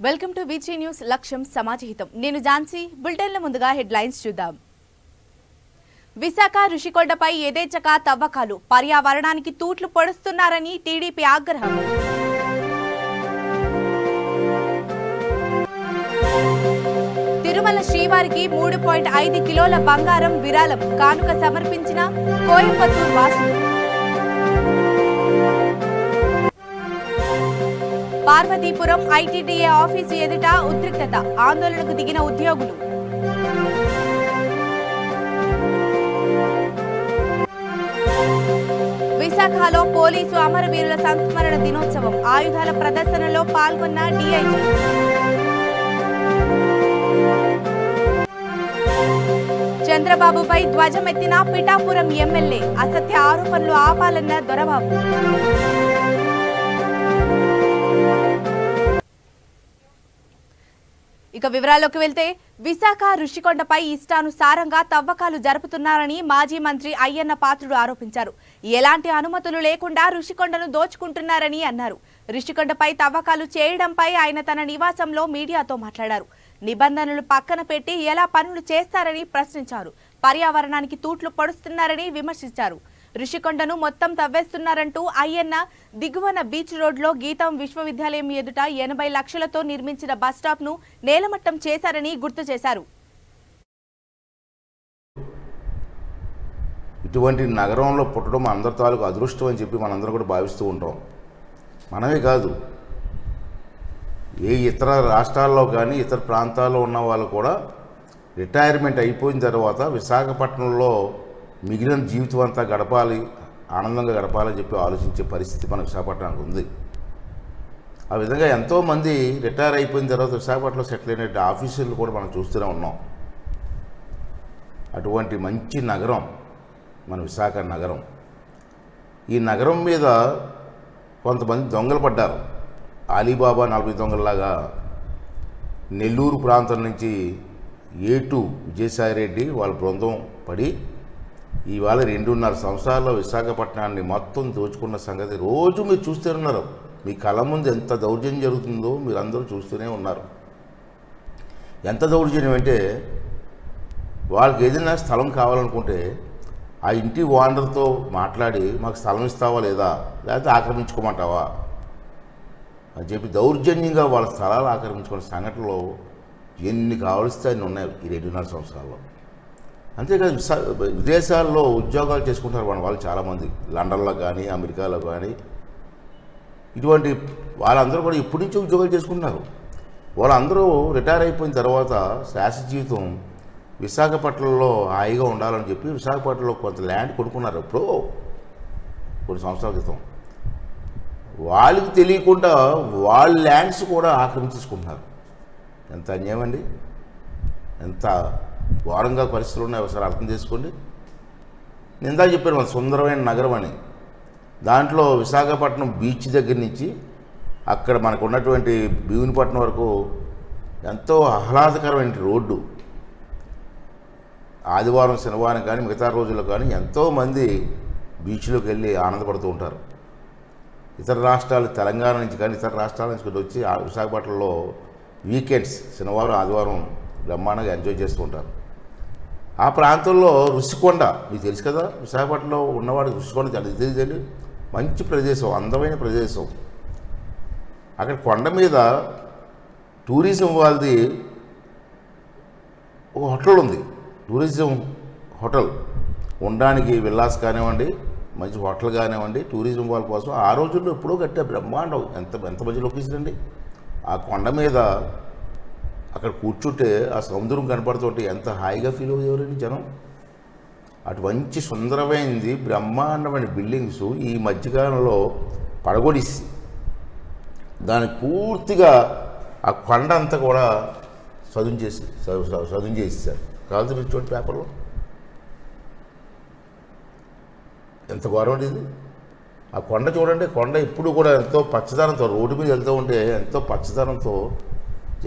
Welcome to VG news లక్ష్యం సమాజహితం. నేను ఝాన్సీ. బులెటిన్ల ముందుగా హెడ్లైన్స్ చూద్దాం. విశాఖ ఋషికొండపై యథేచ్ఛగా తవ్వకాలు, పర్యావరణానికి తూట్లు పొడుస్తున్నారని టీడీపీ ఆగ్రహం. తిరుమల శ్రీవారికి 3.5 కిలోల బంగారం విరాళం, కానుక సమర్పించిన కోయంబత్తూరు వాసులు. పార్వతీపురం ఐటీడీఏ ఆఫీసు ఎదుట ఉద్రిక్తత, ఆందోళనకు దిగిన ఉద్యోగులు. విశాఖలో పోలీసు అమరవీరుల సంస్మరణ దినోత్సవం, ఆయుధాల ప్రదర్శనలో పాల్గొన్న డీఐజీ. చంద్రబాబుపై ధ్వజమెత్తిన పిఠాపురం ఎమ్మెల్యే, అసత్య ఆరోపణలు ఆపాలన్న దొరబాబు. ఇక వివరాల్లోకి వెళ్తే, విశాఖ ఋషికొండపై ఇష్టానుసారంగా తవ్వకాలు జరుపుతున్నారని మాజీ మంత్రి అయ్యన్న పాత్రుడు ఆరోపించారు. ఎలాంటి అనుమతులు లేకుండా ఋషికొండను దోచుకుంటున్నారని అన్నారు. ఋషికొండపై తవ్వకాలు చేయడంపై ఆయన తన నివాసంలో మీడియాతో మాట్లాడారు. నిబంధనలు పక్కన పెట్టి ఎలా పనులు చేస్తారని ప్రశ్నించారు. పర్యావరణానికి తూట్లు పొడుస్తున్నారని విమర్శించారు. ఋషికొండను మొత్తం తవ్వేస్తున్నారంటూ అయ్యన్న దిగువన బీచ్ రోడ్లో గీతం విశ్వవిద్యాలయం ఎదుట 80 లక్షలతో నిర్మించిన బస్టాప్ ను నేలమట్టం చేశారని గుర్తు చేశారు. ఇటువంటి నగరంలో పుట్టడం అందరి తాలూకు అదృష్టం అని చెప్పి మనందరం కూడా భావిస్తూ ఉంటాం. మనమే కాదు, ఏ ఇతర రాష్ట్రాల్లో కానీ ఇతర ప్రాంతాల్లో ఉన్న వాళ్ళు కూడా రిటైర్మెంట్ అయిపోయిన తర్వాత విశాఖపట్నంలో మిగిలిన జీవితం అంతా గడపాలి, ఆనందంగా గడపాలని చెప్పి ఆలోచించే పరిస్థితి మన విశాఖపట్నానికి ఉంది. ఆ విధంగా ఎంతోమంది రిటైర్ అయిపోయిన తర్వాత విశాఖపట్నంలో సెటిల్ అయిన ఆఫీసర్లు కూడా మనం చూస్తూనే ఉన్నాం. అటువంటి మంచి నగరం మన విశాఖ నగరం. ఈ నగరం మీద కొంతమంది దొంగలు పడ్డారు. అలీబాబా 40 దొంగల్లాగా నెల్లూరు ప్రాంతం నుంచి ఏటు విజయసాయిరెడ్డి వాళ్ళ బృందం పడి ఇవాళ 2.5 సంవత్సరాల్లో విశాఖపట్నాన్ని మొత్తం దోచుకున్న సంగతి రోజు మీరు చూస్తూనే ఉన్నారు. మీ కళ్ళ ముందు ఎంత దౌర్జన్యం జరుగుతుందో మీరు అందరూ చూస్తూనే ఉన్నారు. ఎంత దౌర్జన్యం అంటే, వాళ్ళకి ఏదైనా స్థలం కావాలనుకుంటే ఆ ఇంటి ఓనర్తో మాట్లాడి మాకు స్థలం ఇస్తావా లేదా, లేకపోతే ఆక్రమించుకోమంటావా అని చెప్పి దౌర్జన్యంగా వాళ్ళ స్థలాలు ఆక్రమించుకున్న సంఘటనలు ఎన్ని కావలిస్తే అన్ని ఉన్నాయి ఈ 2.5 సంవత్సరాల్లో. అంతేకాదు, విదేశాల్లో ఉద్యోగాలు చేసుకుంటారు వాళ్ళు చాలామంది, లండన్లో కానీ అమెరికాలో కానీ. ఇటువంటి వాళ్ళందరూ కూడా ఇప్పటి నుంచి ఉద్యోగాలు చేసుకుంటున్నారు. వాళ్ళందరూ రిటైర్ అయిపోయిన తర్వాత శాశ్వత జీవితం విశాఖపట్నంలో హాయిగా ఉండాలని చెప్పి విశాఖపట్నంలో కొంత ల్యాండ్ కొనుక్కున్నారు ఎప్పుడో కొన్ని సంవత్సరాల క్రితం. వాళ్ళకి తెలియకుండా వాళ్ళ ల్యాండ్స్ కూడా ఆక్రమించేసుకుంటున్నారు. ఎంత అన్యాయం అండి, ఎంత ఘోరంగా పరిస్థితులు ఉన్నాయి ఒకసారి అర్థం చేసుకోండి. నేను ఇందాక చెప్పాను మన సుందరమైన నగరం అని. దాంట్లో విశాఖపట్నం బీచ్ దగ్గర నుంచి అక్కడ మనకు ఉన్నటువంటి భీమునిపట్నం వరకు ఎంతో ఆహ్లాదకరమైన రోడ్డు. ఆదివారం శనివారం కానీ మిగతా రోజుల్లో కానీ ఎంతోమంది బీచ్లోకి వెళ్ళి ఆనందపడుతూ ఉంటారు. ఇతర రాష్ట్రాలు, తెలంగాణ నుంచి కానీ ఇతర రాష్ట్రాల నుంచి వచ్చి విశాఖపట్నంలో వీకెండ్స్ శనివారం ఆదివారం బ్రహ్మాండంగా ఎంజాయ్ చేస్తూ ఉంటారు. ఆ ప్రాంతంలో ఋషికొండ మీకు తెలుసు కదా, విశాఖపట్నంలో ఉన్నవాడికి ఋషికొండ తెలియదండి. మంచి ప్రదేశం, అందమైన ప్రదేశం. అక్కడ కొండ మీద టూరిజం వాళ్ళది ఒక హోటల్ ఉంది. టూరిజం హోటల్ ఉండడానికి విల్లాస్ కానివ్వండి, మంచి హోటల్ కానివ్వండి, టూరిజం వాళ్ళ కోసం ఆ రోజుల్లో ఎప్పుడో కట్టే బ్రహ్మాండం. ఎంత మంచి లొకేషన్ అండి. ఆ కొండ మీద అక్కడ కూర్చుంటే ఆ సముద్రం కనపడుతుంటే ఎంత హాయిగా ఫీల్ అయ్యేవారండి జనం. అటు మంచి సుందరమైనది బ్రహ్మాండమైన బిల్డింగ్స్ ఈ మధ్యకాలంలో పడగొడిసి దానికి పూర్తిగా ఆ కొండ అంతా కూడా చదును చేసేసారు. కాదు మీరు చూడండి పేపర్లో ఎంత ఘోరం ఇది. ఆ కొండ చూడండి, కొండ ఇప్పుడు కూడా ఎంతో పచ్చదనంతో, రోడ్డు మీద వెళ్తూ ఉంటే ఎంతో పచ్చదనంతో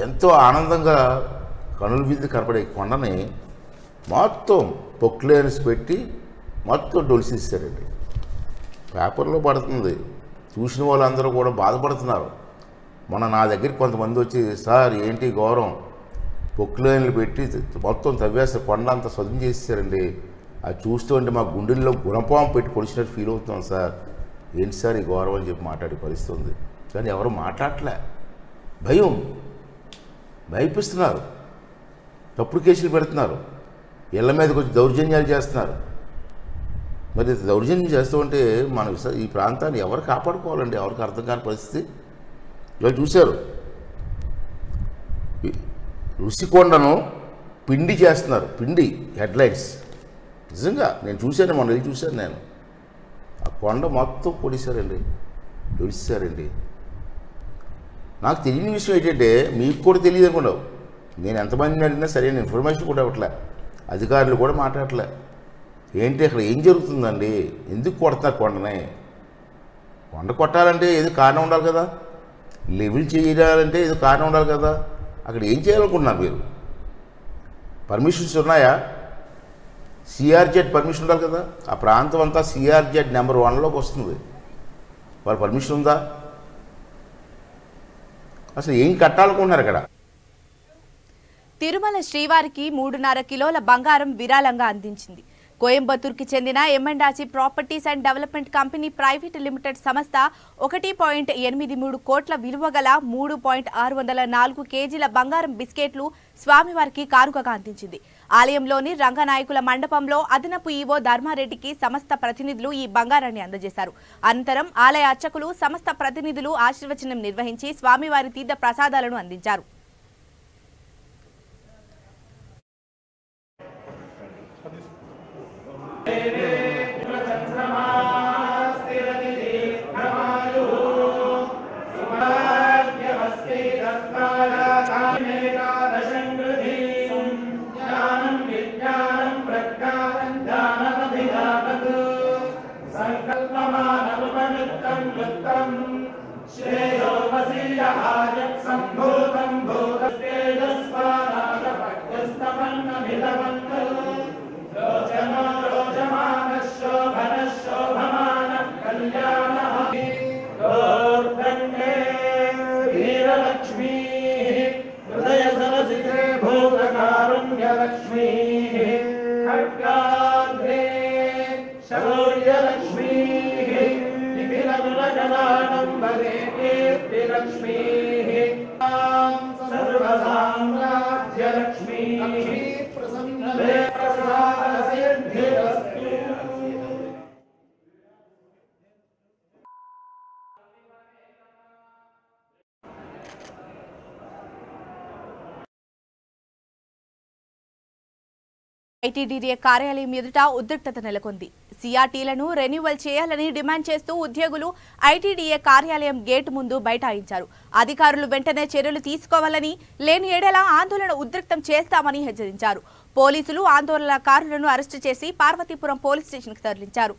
ఎంతో ఆనందంగా కనుల విందు కనపడే కొండని మొత్తం పొక్లేన్స్ పెట్టి మొత్తం డొలిసిస్తారండి. పేపర్లో పడుతుంది, చూసిన వాళ్ళందరూ కూడా బాధపడుతున్నారు. మొన్న నా దగ్గరికి కొంతమంది వచ్చి, సార్ ఏంటి గౌరవం, పొక్కులైన్లు పెట్టి మొత్తం తవ్వేస్తారు, కొండ అంతా సదును చేసేసారండి, అది చూస్తూ ఉంటే మా గుండెల్లో గుణపాము పెట్టి పొడిచినట్టు ఫీల్ అవుతున్నాం సార్, ఏంటి సార్ ఈ గౌరవం అని చెప్పి మాట్లాడే పరిస్థితి ఉంది. కానీ ఎవరు మాట్లాడలే, భయపిస్తున్నారు, తప్పుడు కేసులు పెడుతున్నారు, ఇళ్ల మీదకి వచ్చి దౌర్జన్యాలు చేస్తున్నారు. మరి దౌర్జన్యం చేస్తూ ఉంటే మన ఈ ప్రాంతాన్ని ఎవరు కాపాడుకోవాలండి? ఎవరికి అర్థం కాని పరిస్థితి. ఇవాళ చూశారు, ఋషికొండను పిండి చేస్తున్నారు, పిండి హెడ్లైన్స్. నిజంగా నేను చూశాను, మొన్న వెళ్ళి చూశాను నేను. ఆ కొండ మొత్తం పొడిశారండి, దొడిచారండి. నాకు తెలియని విషయం ఏంటంటే, మీకు కూడా తెలియదు అనుకున్నావు, నేను ఎంతమందిని అడిగినా సరైన ఇన్ఫర్మేషన్ కూడా ఇవ్వట్లే, అధికారులు కూడా మాట్లాడట్లే. ఏంటి అక్కడ ఏం జరుగుతుందండి, ఎందుకు కొడతారు కొండని? కొండ కొట్టాలంటే ఏదో కారణం ఉండాలి కదా, లెవెల్ చేయాలంటే ఏదో కారణం ఉండాలి కదా. అక్కడ ఏం చేయాలనుకుంటున్నారు మీరు? పర్మిషన్స్ ఉన్నాయా? సిఆర్జెడ్ పర్మిషన్ ఉండాలి కదా. ఆ ప్రాంతం అంతా సిఆర్జెడ్ నెంబర్ 1లోకి వస్తుంది, వాళ్ళ పర్మిషన్ ఉందా? అసలు ఏం కట్టాలనుకుంటున్నారు అక్కడ? తిరుమల శ్రీవారికి 3.5 కిలోల బంగారం విరాళంగా అందించింది. కోయంబత్తూరుకి చెందిన ఎంఎండాసి properties and development company private limited సంస్థ 1.83 కోట్ల విలువ గల 3.604 కేజీల బంగారం బిస్కెట్లు స్వామివారికి కానుకగా అందించింది. ఆలయంలోని రంగనాయకుల మండపంలో అదనపు ఈవో ధర్మారెడ్డికి సంస్థ ప్రతినిధులు ఈ బంగారాన్ని అందజేశారు. అనంతరం ఆలయ అర్చకులు సంస్థ ప్రతినిధులు ఆశీర్వచనం నిర్వహించి స్వామివారి తీర్థ ప్రసాదాలను అందించారు. ఐటీడీఏ కార్యాలయం ఎదుట ఉద్రిక్తత నెలకొంది. సిఆర్టీలను రెన్యువల్ చేయాలని డిమాండ్ చేస్తూ ఉద్యోగులు ఐటీడీఏ కార్యాలయం గేటు ముందు బైఠాయించారు. అధికారులు వెంటనే చర్యలు తీసుకోవాలని, లేని ఎడల ఆందోళన ఉద్రిక్తం చేస్తామని హెచ్చరించారు. పోలీసులు ఆందోళనకారులను అరెస్టు చేసి పార్వతీపురం పోలీస్ స్టేషన్కు తరలించారు.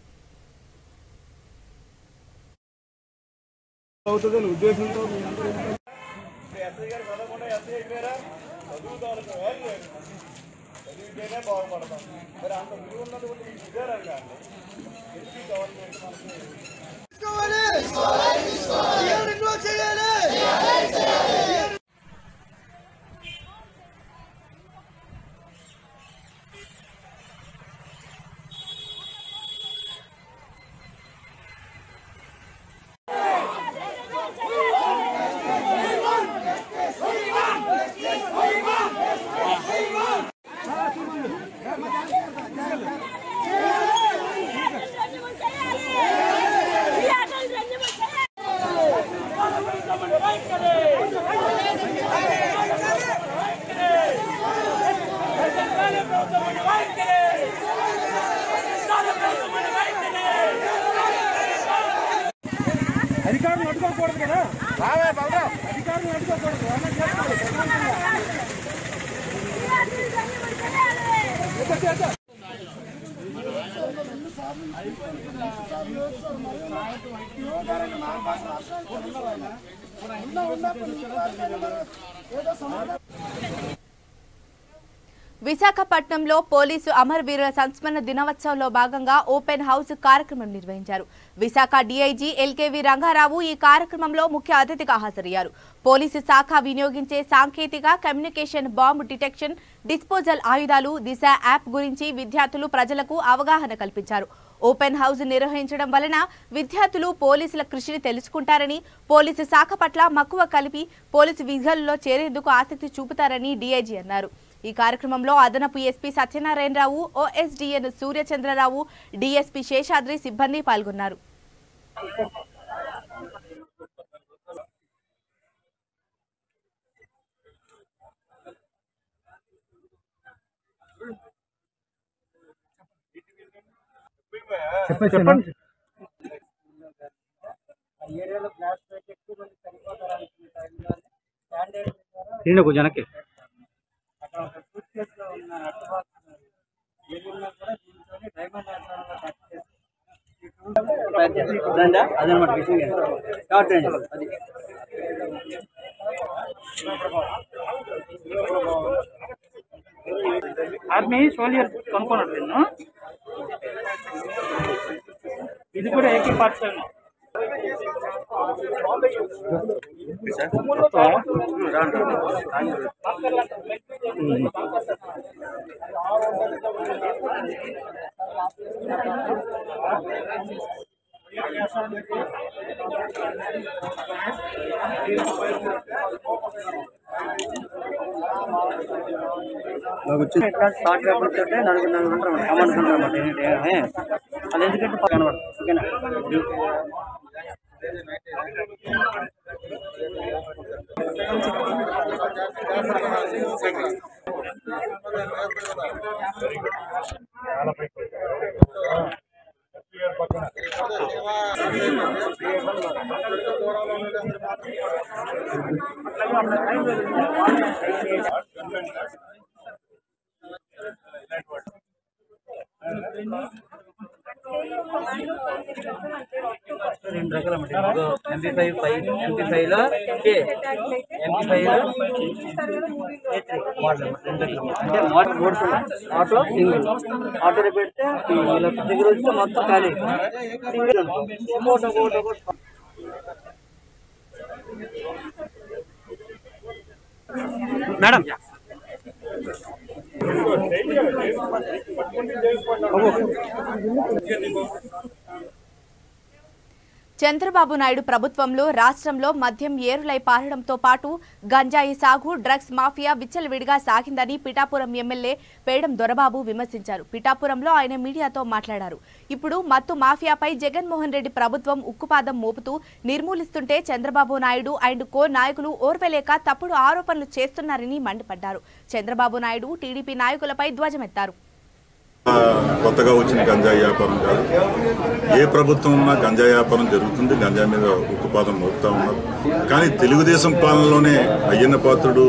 బాగుపడతాం మరి అంత విలువ ఉన్నటువంటి ఇదే రంగాన్ని ఎందుకు గవర్నమెంట్ అధికారులు అడ్డుకోకూడదు కదా, అధికారులు అడ్డుకోకూడదు. విశాఖపట్నంలో పోలీసు అమరవీరుల సంస్మరణ దినోత్సవంలో భాగంగా ఓపెన్ హౌస్ కార్యక్రమం నిర్వహించారు. విశాఖ డీఐజీ ఎల్కేవి రంగారావు ఈ కార్యక్రమంలో ముఖ్య అతిథిగా హాజరయ్యారు. పోలీసు శాఖ వినియోగించే సాంకేతిక కమ్యూనికేషన్ బాంబు డిటెక్షన్, డిస్పోజల్ ఆయుధాలు, దిశ యాప్ గురించి విద్యార్థులు ప్రజలకు అవగాహన కల్పించారు. ఓపెన్ హౌస్ నిర్వహించడం వలన విద్యార్థులు పోలీసుల కృషిని తెలుసుకుంటారని, పోలీసు శాఖ పట్ల మక్కువ కలిపి పోలీసు విధుల్లో చేరేందుకు ఆసక్తి చూపుతారని డీఐజీ అన్నారు. ఈ కార్యక్రమంలో అదనపు ఎస్పీ సత్యనారాయణరావు, ఓఎస్డీఎన్ సూర్యచంద్రరావు, డీఎస్పీ శేషాద్రి సిబ్బంది పాల్గొన్నారు. చెప్పండి. జనకి అదనమాట విషయం అది ఆర్మీ సోల్జర్ కనుక్కున్నట్టు ఇది కూడా ఏకీ పార్ట్స్ స్టార్ట్ కాకపోతే నలుగురు కమాండ్ అనమాట. అది ఎందుకంటే కనబడదు. ఓకేనా? రెండు రకాల MP5 లో MP5 అంటే మోటార్ ఆటో సింగిల్ ఆటోలో పెడితే ఇలా దగ్గర వస్తే మొత్తం ఖాళీ సింగిల్ మేడం. చంద్రబాబు నాయుడు ప్రభుత్వంలో రాష్ట్రంలో మద్యం ఏరులై పారడంతో పాటు గంజాయి సాగు, డ్రగ్స్ మాఫియా విచ్చలవిడిగా సాగిందని పిఠాపురం ఎమ్మెల్యే పేడం దొరబాబు విమర్శించారు. పిఠాపురంలో ఆయన మీడియాతో మాట్లాడారు. ఇప్పుడు మత్తు మాఫియాపై జగన్మోహన్ రెడ్డి ప్రభుత్వం ఉక్కుపాదం మోపుతూ నిర్మూలిస్తుంటే చంద్రబాబు నాయుడు అండ్ కో నాయకులు ఓర్వలేక తప్పుడు ఆరోపణలు చేస్తున్నారని మండిపడ్డారు. చంద్రబాబు నాయుడు టీడీపీ నాయకులపై ధ్వజమెత్తారు. కొత్తగా వచ్చిన గంజాయి వ్యాపారం కాదు. ఏ ప్రభుత్వం ఉన్నా గంజాయి వ్యాపారం జరుగుతుంది. గంజాయి మీద ఉక్కుపాదం మోపుతా ఉన్నారు. కానీ తెలుగుదేశం పాలనలోనే అయ్యన్న పాత్రుడు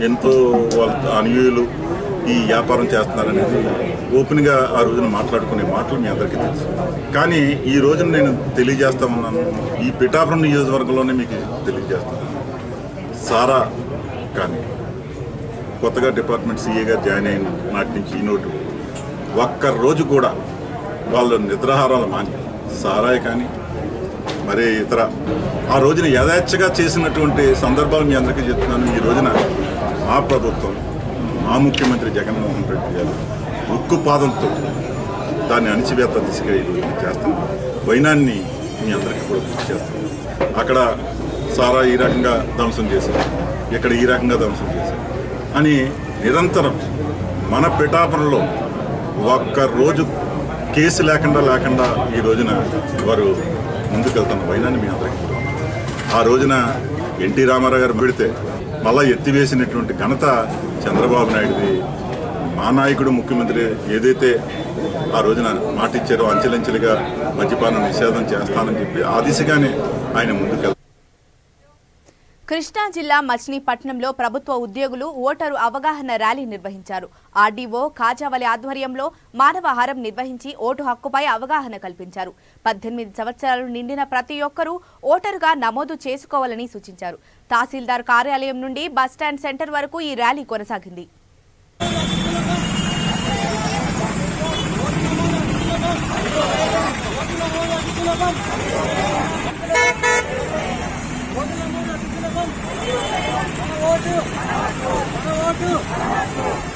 ఎంతో వాళ్ళ అనుయూయులు ఈ వ్యాపారం చేస్తున్నారనేది ఓపెన్గా ఆ రోజున మాట్లాడుకునే మాటలు మీ అందరికీ తెలుసు. కానీ ఈ రోజున నేను తెలియజేస్తా ఉన్నాను, ఈ పిఠాపురం నియోజకవర్గంలోనే మీకు తెలియజేస్తాను. సారా కానీ కొత్తగా డిపార్ట్మెంట్ సీఏ గారు జాయిన్ అయిన నాటి నుంచి ఈ నోటు ఒక్కరోజు కూడా వాళ్ళు నిద్రాహారాలు మాని సారాయి కానీ మరి ఇతర ఆ రోజున యథేచ్ఛగా చేసినటువంటి సందర్భాలు మీ అందరికీ చెప్తున్నాను. ఈ రోజున మా ప్రభుత్వం, మా ముఖ్యమంత్రి జగన్మోహన్ రెడ్డి గారు ఉక్కుపాదంతో దాన్ని అణిచివేత దిశగా చేస్తాం. వైనాన్ని మీ అందరికీ కూడా గుర్తు చేస్తాం. అక్కడ సారా ఈ రకంగా ధ్వంసం చేశారు, ఇక్కడ ఈ రకంగా ధ్వంసం చేశారు అని నిరంతరం మన పిఠాపురంలో ఒక్కరోజు కేసు లేకుండా ఈ రోజున వారు ముందుకెళ్తున్న వైనాన్ని మీ అందరికీ. ఆ రోజున ఎన్టీ రామారావు గారు పెడితే మళ్ళా ఎత్తివేసినటువంటి ఘనత చంద్రబాబు నాయుడుది. మా నాయకుడు ముఖ్యమంత్రి ఏదైతే ఆ రోజున మాటిచ్చారో అంచెలంచెలుగా మద్యపాన నిషేధం చేస్తానని చెప్పి ఆ దిశగానే ఆయన ముందుకెళ్తారు. కృష్ణా జిల్లా మచిలీపట్నంలో ప్రభుత్వ ఉద్యోగులు ఓటరు అవగాహన ర్యాలీ నిర్వహించారు. ఆర్డీఓ కాజావలి ఆధ్వర్యంలో మానవహారం నిర్వహించి ఓటు హక్కుపై అవగాహన కల్పించారు. 18 సంవత్సరాలు నిండిన ప్రతి ఒక్కరూ ఓటరుగా నమోదు చేసుకోవాలని సూచించారు. తహసీల్దార్ కార్యాలయం నుండి బస్టాండ్ సెంటర్ వరకు ఈ ర్యాలీ కొనసాగింది.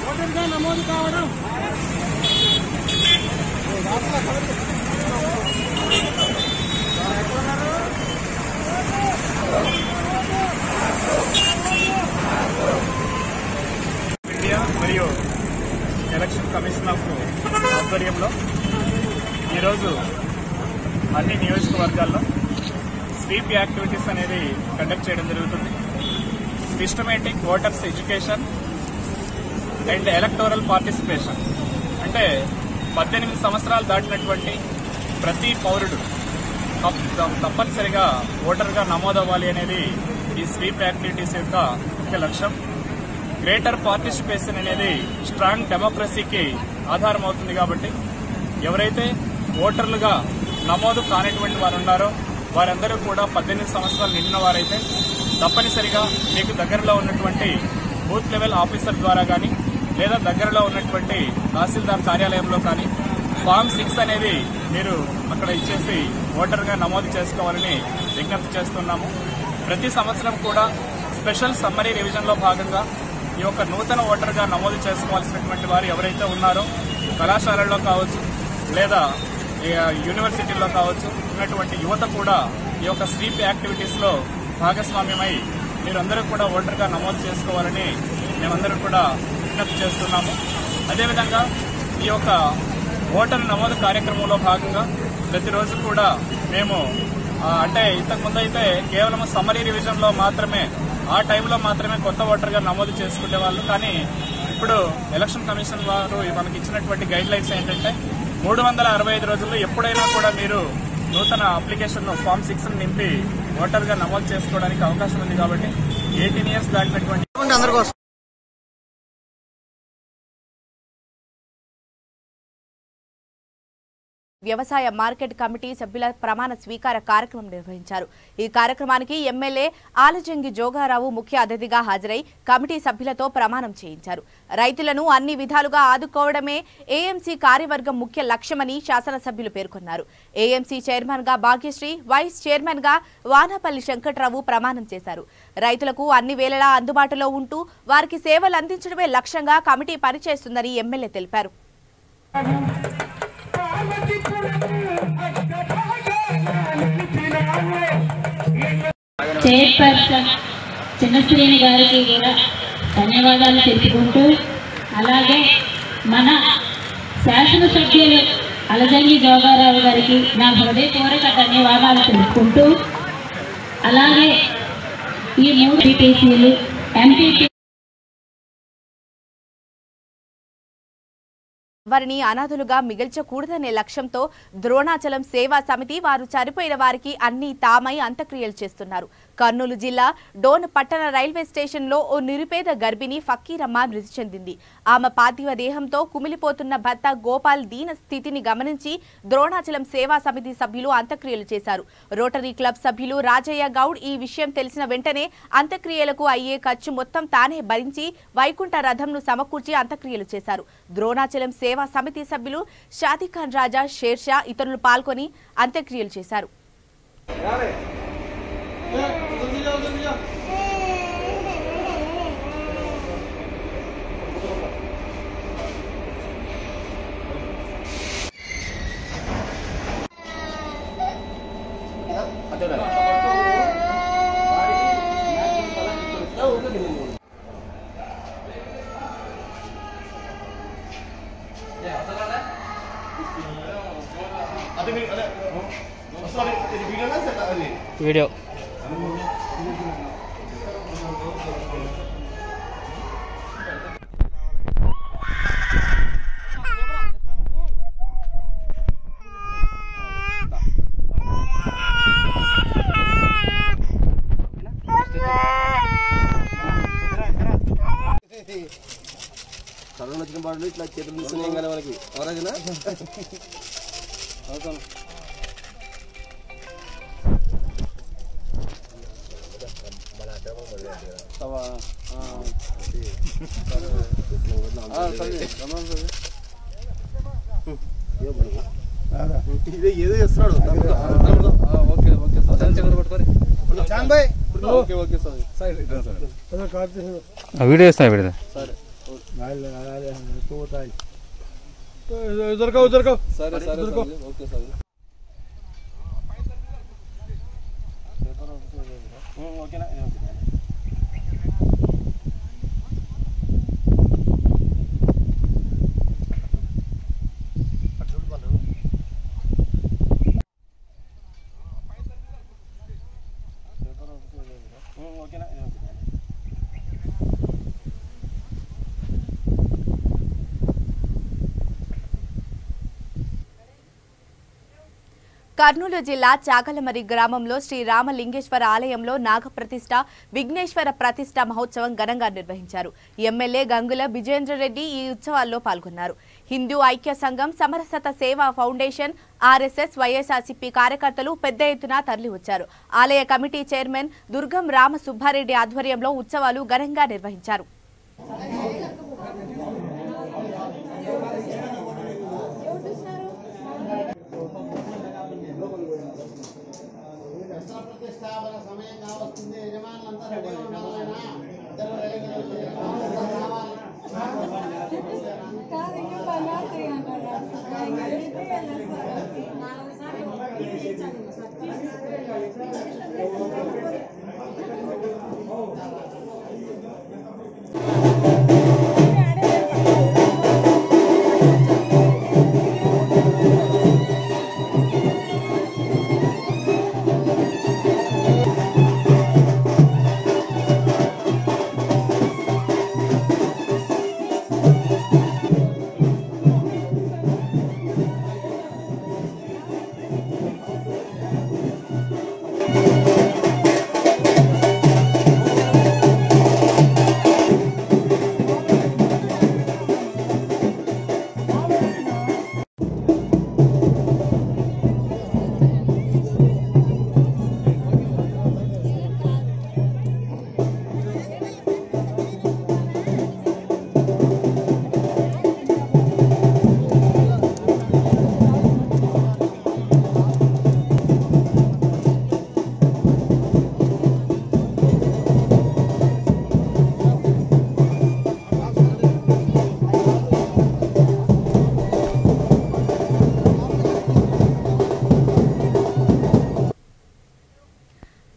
ఓటర్గా నమోదు కావడం ఇండియా మరియు ఎలక్షన్ కమిషన్ ఆఫ్ ఆధ్వర్యంలో ఈరోజు అన్ని నియోజకవర్గాల్లో స్వీప్ యాక్టివిటీస్ అనేది కండక్ట్ చేయడం జరుగుతుంది. Systematic voters education and electoral participation అంటే 18 సంవత్సరాలు దాటినటువంటి ప్రతి పౌరుడు తప్పనిసరిగా ఓటర్గా నమోదవ్వాలి అనేది ఈ స్వీప్ యాక్టివిటీస్ యొక్క ముఖ్య లక్ష్యం. గ్రేటర్ పార్టిసిపేషన్ అనేది స్ట్రాంగ్ డెమోక్రసీకి ఆధారం అవుతుంది. కాబట్టి ఎవరైతే ఓటర్లుగా నమోదు కానిటువంటి వారు ఉన్నారో వారందరూ కూడా 18 సంవత్సరాలు నిండిన వారైతే తప్పనిసరిగా మీకు దగ్గరలో ఉన్నటువంటి బూత్ లెవెల్ ఆఫీసర్ ద్వారా కానీ లేదా దగ్గరలో ఉన్నటువంటి తహసీల్దార్ కార్యాలయంలో కానీ ఫామ్ 6 అనేది మీరు అక్కడ ఇచ్చేసి ఓటర్గా నమోదు చేసుకోవాలని విజ్ఞప్తి చేస్తున్నాము. ప్రతి సంవత్సరం కూడా స్పెషల్ సమ్మరీ రివిజన్లో భాగంగా ఈ యొక్క నూతన ఓటర్గా నమోదు చేసుకోవాల్సినటువంటి వారు ఎవరైతే ఉన్నారో కళాశాలల్లో కావచ్చు లేదా యూనివర్సిటీల్లో కావచ్చు ఉన్నటువంటి యువత కూడా ఈ యొక్క స్వీప్ యాక్టివిటీస్లో భాగస్వామ్యమై మీరందరూ కూడా ఓటర్గా నమోదు చేసుకోవాలని మేమందరం కూడా విజ్ఞప్తి చేస్తున్నాము. అదేవిధంగా ఈ యొక్క ఓటర్ నమోదు కార్యక్రమంలో భాగంగా ప్రతిరోజు కూడా మేము అంటే ఇంతకుముందు అయితే కేవలం సమ్మరీ రివిజన్లో మాత్రమే ఆ టైంలో మాత్రమే కొత్త ఓటర్గా నమోదు చేసుకునే వాళ్ళు. కానీ ఇప్పుడు ఎలక్షన్ కమిషన్ వారు మనకి ఇచ్చినటువంటి గైడ్ లైన్స్ ఏంటంటే 365 రోజుల్లో ఎప్పుడైనా కూడా మీరు నూతన అప్లికేషన్ ఫామ్ 6 నింపి ఓటర్గా నమోదు చేసుకోవడానికి అవకాశం ఉంది. కాబట్టి 18 ఇయర్స్ దాటినటువంటి వ్యవసాయ మార్కెట్ కమిటీ సభ్యుల ప్రమాణ స్వీకార కార్యక్రమం నిర్వహించారు. ఈ కార్యక్రమానికి ఎమ్మెల్యే ఆలజంగి జోగారావు ముఖ్య అతిథిగా హాజరై కమిటీ సభ్యులతో ప్రమాణం చేయించారు. రైతులను అన్ని విధాలుగా ఆదుకోవడమే ఏఎంసీ కార్యవర్గం ముఖ్య లక్ష్యమని శాసనసభ్యులు పేర్కొన్నారు. ఏఎంసీ చైర్మన్ గా భాగ్యశ్రీ, వైస్ చైర్మన్ గా వానపల్లి శంకట్రావు ప్రమాణం చేశారు. రైతులకు అన్ని వేళలా అందుబాటులో ఉంటూ వారికి సేవలు అందించడమే లక్ష్యంగా కమిటీ పనిచేస్తుందని ఎమ్మెల్యే తెలిపారు. చైర్పర్సన్ చిన్నశ్రేణి గారికి కూడా ధన్యవాదాలు తెలుపుకుంటూ, అలాగే మన శాసనసభ్యులు అలజంగి జోగారావు గారికి నా హృదయపూర్వక ధన్యవాదాలు తెలుపుకుంటూ, అలాగే ఈ 3 ఎంపీటీసీలు ఎంపీపీ వారిని అనాథులుగా మిగిల్చకూడదనే లక్ష్యంతో ద్రోణాచలం సేవా సమితి వారు చనిపోయిన వారికి అన్ని తామై అంత్యక్రియలు చేస్తున్నారు. కర్నూలు జిల్లా డోన్ పట్టణ రైల్వే స్టేషన్లో ఓ నిరుపేద గర్భిణి ఫకీరమ్మ మృతి చెందింది. ఆమె పార్థివ దేహంతో కుమిలిపోతున్న భర్త గోపాల్ దీన స్థితిని గమనించి ద్రోణాచలం సేవా సమితి సభ్యులు అంత్యక్రియలు చేశారు. రోటరీ క్లబ్ సభ్యులు రాజయ్య గౌడ్ ఈ విషయం తెలిసిన వెంటనే అంత్యక్రియలకు అయ్యే ఖర్చు మొత్తం తానే భరించి వైకుంఠ రథంను సమకూర్చి అంత్యక్రియలు చేశారు. ద్రోణాచలం సేవా సమితి సభ్యులు షాదీఖాన్ రాజా, షేర్షా ఇతరులు పాల్గొని అంత్యక్రియలు చేశారు. వీడియో కరోనా వచ్చిన పాటలు ఇట్లా చేతులు తీసుకున్నాం కదా మనకి ఎవరైనా అవుతాను. ఇదే ఏదో చేస్తున్నాడు. Okay okay okay okay sir video ఇస్తా పెడతా సరే ఉదరకో సరే సరే ఓకే సార్ ఓకేనా కర్నూలు జిల్లా చాగలమరి గ్రామంలో శ్రీ రామలింగేశ్వర ఆలయంలో నాగప్రతిష్ఠ విఘ్నేశ్వర ప్రతిష్ఠ మహోత్సవం ఘనంగా నిర్వహించారు. ఎమ్మెల్యే గంగుల విజయేంద్రరెడ్డి ఈ ఉత్సవాల్లో పాల్గొన్నారు. హిందూ ఐక్య సంఘం, సమరసత సేవా ఫౌండేషన్, ఆర్ఎస్ఎస్, వైఎస్ఆర్సీపీ కార్యకర్తలు పెద్ద ఎత్తున తరలివచ్చారు. ఆలయ కమిటీ చైర్మన్ దుర్గం రామ సుబ్బారెడ్డి ఆధ్వర్యంలో ఉత్సవాలు ఘనంగా నిర్వహించారు.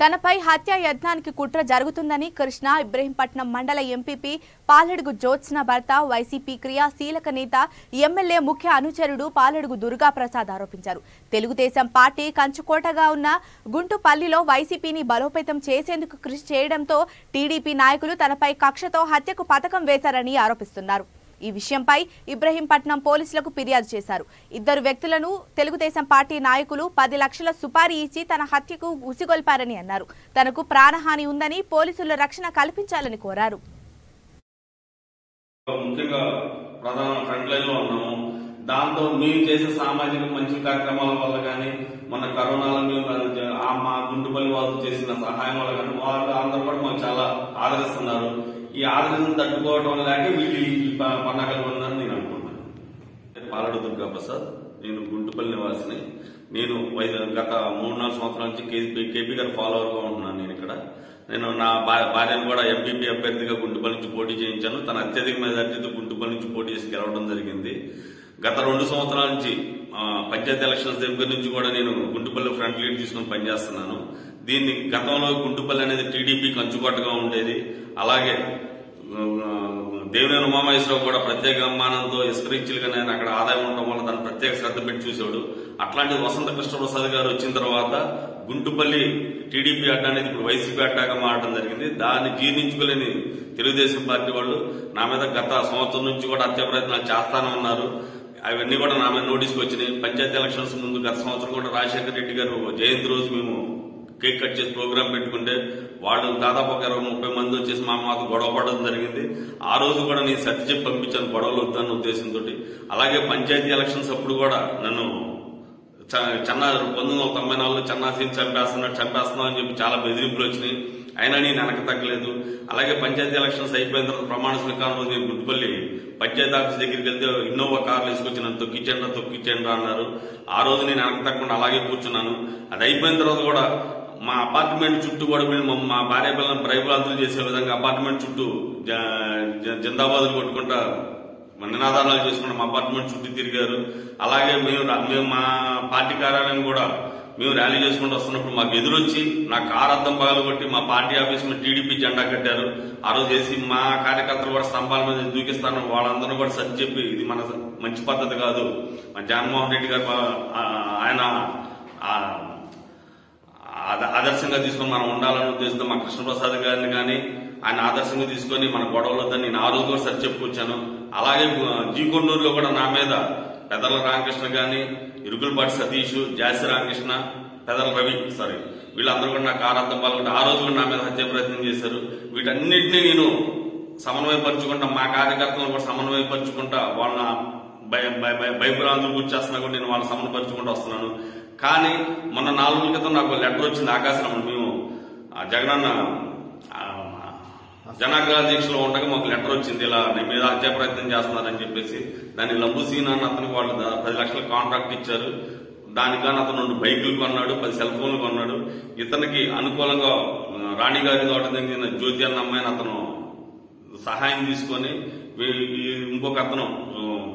తనపై హత్య యత్నానికి కుట్ర జరుగుతుందని కృష్ణా ఇబ్రహీంపట్నం మండల ఎంపీపీ పాలడుగు జ్యోత్స్న భర్త వైసీపీ క్రియాశీలక నేత ఎమ్మెల్యే ముఖ్య అనుచరుడు పాలడుగు దుర్గా ప్రసాద్ ఆరోపించారు. తెలుగుదేశం పార్టీ కంచుకోటగా ఉన్న గుంటుపల్లిలో వైసీపీని బలోపేతం చేసేందుకు కృషి చేయడంతో టీడీపీ నాయకులు తనపై కక్షతో హత్యకు పథకం వేశారని ఆరోపిస్తున్నారు. ఈ విషయంపై ఇబ్రహీంపట్నం పోలీసులకు ఫిర్యాదు చేశారు. ఇద్దరు వ్యక్తులను తెలుగుదేశం పార్టీ నాయకులు 10 లక్షల సుపారీ ఇచ్చి తన హత్యకు ఉసిగొల్పారని అన్నారు. తనకు ప్రాణహాని ఉందని పోలీసులు రక్షణ కల్పించాలని కోరారు. ముఖ్యంగా ప్రధాన ఫ్రంట్ లైన్ లో ఉన్నాము. దాంతో మేము చేసే సామాజిక మంచి కార్యక్రమాల వల్ల కానీ మన కరోనాలో మా గుంటుపల్లి వాళ్ళు చేసిన సహాయం వల్ల కానీ వాళ్ళు అందరూ కూడా మాకు చాలా ఆదరిస్తున్నారు. ఈ ఆదరణ తట్టుకోవడం లేక వీళ్ళు పండగలు ఉన్నారని నేను అనుకుంటున్నాను. పాలడు దుర్గా ప్రసాద్, నేను గుంటుపల్లి నివాసిని. నేను గత 3-4 సంవత్సరాల నుంచి కేపీ గారు ఫాలోవర్ గా ఉంటున్నాను. నేను నా భార్యను కూడా ఎంపీపీ అభ్యర్థిగా గుంటుపల్లి నుంచి పోటీ చేయించాను. తన అత్యధిక మెజార్టీతో గుంటుపల్లి నుంచి పోటీ చేసి గెలవడం జరిగింది. గత 2 సంవత్సరాల నుంచి పంచాయతీ ఎలక్షన్స్ దగ్గర నుంచి కూడా నేను గుంటుపల్లి ఫ్రంట్ లీడ్ తీసుకుని పనిచేస్తున్నాను. దీన్ని గతంలో గుంటుపల్లి అనేది టీడీపీ కంచుకోటగా ఉండేది. అలాగే దేవినేని ఉమామహేశ్వరరావు కూడా ప్రత్యేక అమ్మానంతో ఇస్కరించులుగానే అక్కడ ఆదాయం ఉండటం వల్ల దాన్ని ప్రత్యేక శ్రద్ధ పెట్టి చూసాడు. అట్లాంటి వసంత కృష్ణప్రసాద్ గారు వచ్చిన తర్వాత గుంటుపల్లి టీడీపీ అడ్డా అనేది ఇప్పుడు వైసీపీ అడ్డాగా మారడం జరిగింది. దాన్ని జీర్ణించుకోలేని తెలుగుదేశం పార్టీ వాళ్ళు నా మీద గత సంవత్సరం నుంచి కూడా హత్య ప్రయత్నాలు చేస్తానే ఉన్నారు. అవన్నీ కూడా నా మీద నోటీస్కి వచ్చినాయి. పంచాయతీ ఎలక్షన్స్ ముందు గత సంవత్సరం కూడా రాజశేఖర రెడ్డి గారు జయంతి రోజు మేము కేక్ కట్ చేసి ప్రోగ్రాం పెట్టుకుంటే వాళ్ళు దాదాపు ఒక 20-30 మంది వచ్చేసి మాకు గొడవ పడడం జరిగింది. ఆ రోజు కూడా నేను సర్ది చెప్పి పంపించాను గొడవలు వద్దన్న ఉద్దేశంతో. అలాగే పంచాయతీ ఎలక్షన్స్ అప్పుడు కూడా నన్ను 1994 చన్నాసిని చంపేస్తున్నావు అని చెప్పి చాలా బెదిరింపులు వచ్చినాయి. అయినా నేను వెనక తగ్గలేదు. అలాగే పంచాయతీ ఎలక్షన్స్ అయిపోయిన తర్వాత ప్రమాణ స్వీకారం రోజు నేను గుడ్డుపల్లి పంచాయతీ ఆఫీస్ దగ్గరికి వెళ్తే ఇన్నోవా కార్లు వేసుకొచ్చి నన్ను తొక్కించండి అన్నారు. ఆ రోజు నేను వెనక తగ్గకుండా అలాగే కూర్చున్నాను. అది అయిపోయిన తర్వాత కూడా మా అపార్ట్మెంట్ చుట్టూ కూడా వీళ్ళు మా భార్య పిల్లలను భయభ్రాంతులు చేసే విధంగా అపార్ట్మెంట్ చుట్టూ జిందాబాదులు కొట్టుకుంటా నినాదాలు చేసుకుంటూ మా అపార్ట్మెంట్ చుట్టూ తిరిగారు. అలాగే మేము మా పార్టీ కార్యాలయం కూడా మేము ర్యాలీ చేసుకుంటూ వస్తున్నప్పుడు మాకు ఎదురొచ్చి నా కారు అద్దం పగలగొట్టి మా పార్టీ ఆఫీస్ మీద టీడీపీ జెండా కట్టారు. ఆ రోజు చేసి మా కార్యకర్తలు కూడా స్తంభాల మీద దూకిస్తాను, వాళ్ళందరూ కూడా సరి చెప్పి ఇది మన మంచి పద్ధతి కాదు, మా జగన్మోహన్ రెడ్డి గారు ఆయన ఆదర్శంగా తీసుకొని మనం ఉండాలనే ఉద్దేశంతో మా కృష్ణప్రసాద్ గారిని కానీ ఆయన ఆదర్శంగా తీసుకొని మన గొడవలొద్దని నేను ఆ రోజు కూడా సరి చెప్పుకొచ్చాను. అలాగే జీకొండూరులో కూడా నా మీద పెదర్ల రామకృష్ణ గాని, ఇరుగులపాటి సతీష్, జాసి రామకృష్ణ, పెదర్ల రవి వీళ్ళందరూ కూడా నా కారు అద్దం పాల్గొంటే ఆ రోజు కూడా నా మీద హత్య ప్రయత్నం చేశారు. వీటన్నిటినీ నేను సమన్వయపరుచుకుంటా, మా కార్యకర్తలను కూడా సమన్వయపరుచుకుంటా, వాళ్ళ భయభ్రాంతులు గుర్చేస్తున్నా కూడా నేను వాళ్ళని సమన్వయపరుచుకుంటూ వస్తున్నాను. కానీ మొన్న 4 రోజుల క్రితం నాకు లెటర్ వచ్చింది ఆకాశరామన్, మేము జగనన్న జనాగ్రహాధ్యక్షులు ఉండగా మాకు లెటర్ వచ్చింది, ఇలా నీ మీద హత్యా ప్రయత్నం చేస్తున్నారని చెప్పేసి. దాన్ని లంబుసీన్ అని అతనికి వాళ్ళు 10 లక్షల కాంట్రాక్ట్ ఇచ్చారు. దానికి కానీ అతను 2 బైకులు కొన్నాడు, 10 సెల్ ఫోన్లు కొన్నాడు. ఇతనికి అనుకూలంగా రాణిగారి తోట చెందిన జ్యోతి అన్న అమ్మాయిని అతను సహాయం తీసుకొని ఇంకొక అతను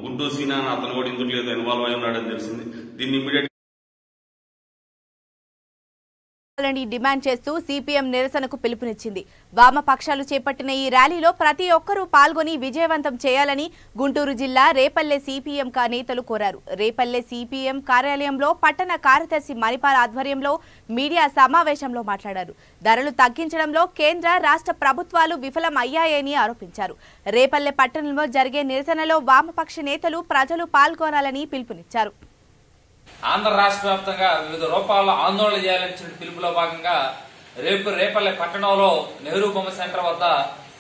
గుంటూరు సీనా అని అతను కూడా ఇందుకు లేదు ఇన్వాల్వ్ అయి ఉన్నాడని తెలిసింది. దీన్ని ఇమీడియట్ డిమాండ్ చేస్తూ సిపిఎం నిరసనకు పిలుపునిచ్చింది. వామపక్షాలు చేపట్టిన ఈ ర్యాలీలో ప్రతి ఒక్కరూ పాల్గొని విజయవంతం చేయాలని గుంటూరు జిల్లా రేపల్లె సిపిఎం నేతలు కోరారు. రేపల్లె సిపిఎం కార్యాలయంలో పట్టణ కార్యదర్శి మణిపాల్ ఆధ్వర్యంలో మీడియా సమావేశంలో మాట్లాడారు. ధరలు తగ్గించడంలో కేంద్ర రాష్ట్ర ప్రభుత్వాలు విఫలం అయ్యాయని ఆరోపించారు. రేపల్లె పట్టణంలో జరిగే నిరసనలో వామపక్ష నేతలు ప్రజలు పాల్గొనాలని పిలుపునిచ్చారు. ఆంధ్ర రాష్ట్ర వ్యాప్తంగా వివిధ రూపాల్లో ఆందోళన చేయాలని పిలుపులో భాగంగా రేపల్లె పట్టణంలో నెహ్రూ బొమ్మ సెంటర్ వద్ద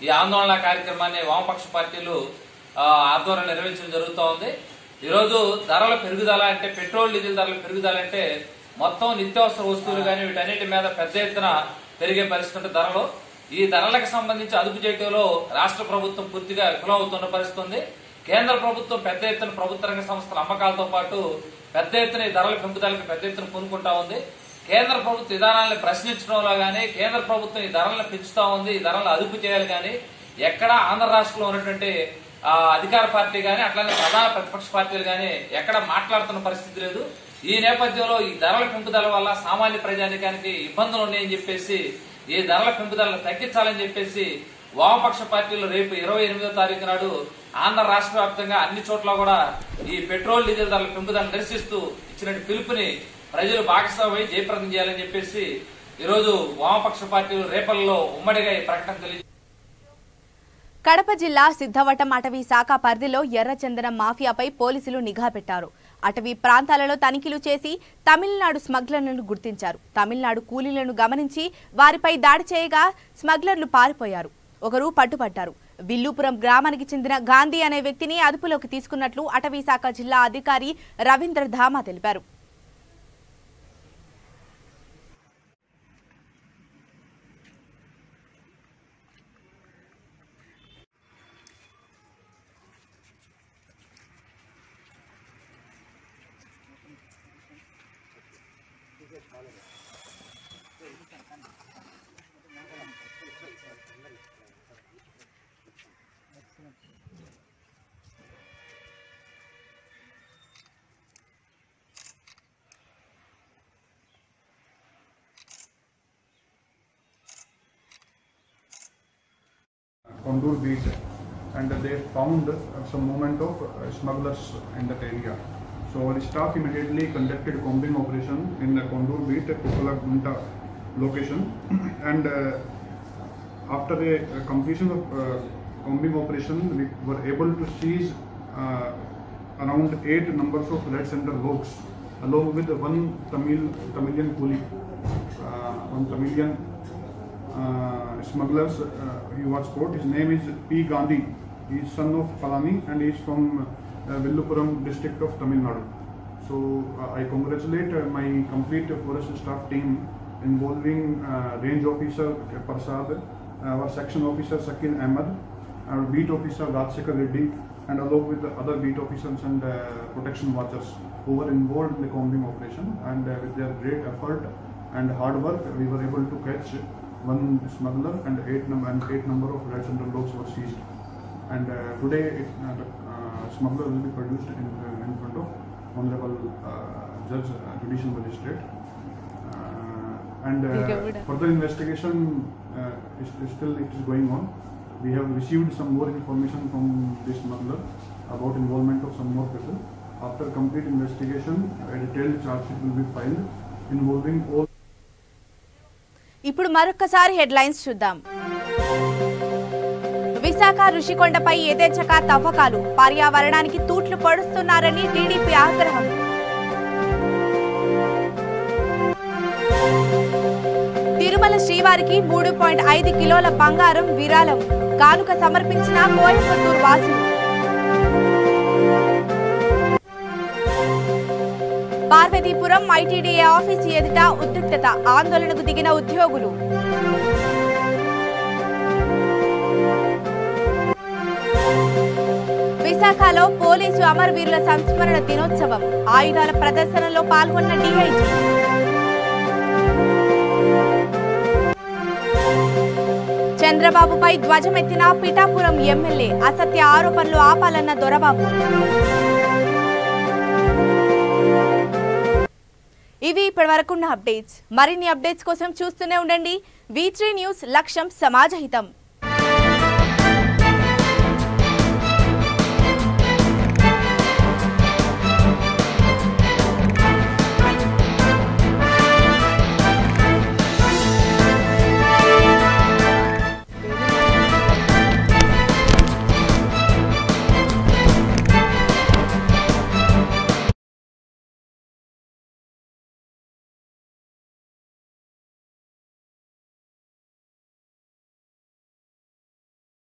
ఈ ఆందోళన కార్యక్రమాన్ని వామపక్ష పార్టీలు ఆధ్వర్యంలో నిర్వహించడం జరుగుతూ ఉంది. ఈరోజు ధరల పెరుగుదల అంటే పెట్రోల్ డీజిల్ ధరల పెరుగుదల అంటే మొత్తం నిత్యావసర వస్తువులు కానీ వీటన్నిటి మీద పెద్ద ఎత్తున పెరిగే పరిస్థితి ధరలు. ఈ ధరలకు సంబంధించి అదుపు చేయడంలో రాష్ట్ర ప్రభుత్వం పూర్తిగా విఫలమవుతున్న పరిస్థితి ఉంది. కేంద్ర ప్రభుత్వం పెద్ద ఎత్తున ప్రభుత్వ రంగ సంస్థల అమ్మకాలతో పాటు పెద్ద ఎత్తున ఈ ధరల పెంపుదలకు పెద్ద ఎత్తున పూనుకుంటా ఉంది. కేంద్ర ప్రభుత్వ విధానాలను ప్రశ్నించడంలో గానీ కేంద్ర ప్రభుత్వం ఈ ధరలను పెంచుతా ఉంది, ఈ ధరలను అదుపు చేయాలి కానీ ఎక్కడ ఆంధ్ర రాష్ట్రంలో ఉన్నటువంటి అధికార పార్టీ గానీ అట్లానే ప్రధాన ప్రతిపక్ష పార్టీలు గానీ ఎక్కడ మాట్లాడుతున్న పరిస్థితి లేదు. ఈ నేపథ్యంలో ఈ ధరల పెంపుదల వల్ల సామాన్య ప్రజానికానికి ఇబ్బందులు ఉన్నాయని చెప్పేసి ఈ ధరల పెంపుదలను తగ్గించాలని చెప్పేసి వామపక్ష పార్టీలు రేపు 28వ తారీఖు నాడు ఆంధ్ర రాష్ట్ర వ్యాప్తంగా అన్ని చోట్ల కూడా ఈ పెట్రోల్ డీజిల్ ధరల పెంపుదలను నిరసిస్తూ ఇచ్చిన పిలుపుని ప్రజలు భాగస్వామ్య జయప్రదం చేయాలని చెప్పేసి ఈరోజు వామపక్ష పార్టీలు రేపల్లో ఉమ్మడిగా ఈ ప్రకటన తెలియజేశారు. కడప జిల్లా సిద్ధవటం అటవీ శాఖ పరిధిలో ఎర్రచందనం మాఫియాపై పోలీసులు నిఘా పెట్టారు. అటవీ ప్రాంతాలలో తనిఖీలు చేసి తమిళనాడు స్మగ్లర్లను గుర్తించారు. తమిళనాడు కూలీలను గమనించి వారిపై దాడి చేయగా స్మగ్లర్లు పారిపోయారు. ఒకరు పట్టుబడ్డారు. విల్లుపురం గ్రామానికి చెందిన గాంధీ అనే వ్యక్తిని అదుపులోకి తీసుకున్నట్లు అటవీ శాఖ జిల్లా అధికారి రవీంద్ర ధామా తెలిపారు. Kondur beach, and they found some movement of smugglers in that area. So our staff immediately conducted combing operation in the Kondur beach, Kukula Gunta location, and after the completion of combing operation, we were able to seize around 8 numbers of red center logs, along with one Tamilian coolie, one Tamilian smugglers. He was caught. His name is P. Gandhi. He is son of Palani and he is from Villupuram district of Tamil Nadu. So I congratulate my complete forest staff team involving range officer Prasad, our section officer Sakin Ahmed, our beat officer Rajsekhar Reddy, and along with the other beat officers and protection watchers who were involved in the combing operation, and with their great effort and hard work, we were able to catch one smuggler and eight number of rats and dogs were seized. And today the smuggler will be produced in front of Honorable Judge, Judicial Magistrate. And further investigation is still going on. We have received some more information from this smuggler about involvement of some more people. After complete investigation, a detailed charge sheet will be filed involving all. ఇప్పుడు మరొకసారి headlines చూద్దాం. విశాఖ రుషికొండపై యథేచ్ఛగా తవ్వకాలు, పర్యావరణానికి తూట్లు పొడుస్తున్నారని TDP ఆగ్రహం. తిరుమల శ్రీవారికి 3.5 కిలోల బంగారం విరాళం, కానుక సమర్పించిన కోయంబత్తూరు వాసులు. పార్వతీపురం ఐటీడీఏ ఆఫీసు ఎదుట ఉద్రిక్తత, ఆందోళనకు దిగిన ఉద్యోగులు. విశాఖలో పోలీసు అమరవీరుల సంస్మరణ దినోత్సవం, ఆయుధాల ప్రదర్శనలో పాల్గొన్న డీఐజీ. చంద్రబాబుపై ధ్వజమెత్తిన పిఠాపురం ఎమ్మెల్యే, అసత్య ఆరోపణలు ఆపాలన్న దొరబాబు. ఇవి ఇప్పటివరకున్న అప్డేట్స్. మరిన్ని అప్డేట్స్ కోసం చూస్తూనే ఉండండి V3 న్యూస్, లక్ష్యం సమాజహితం.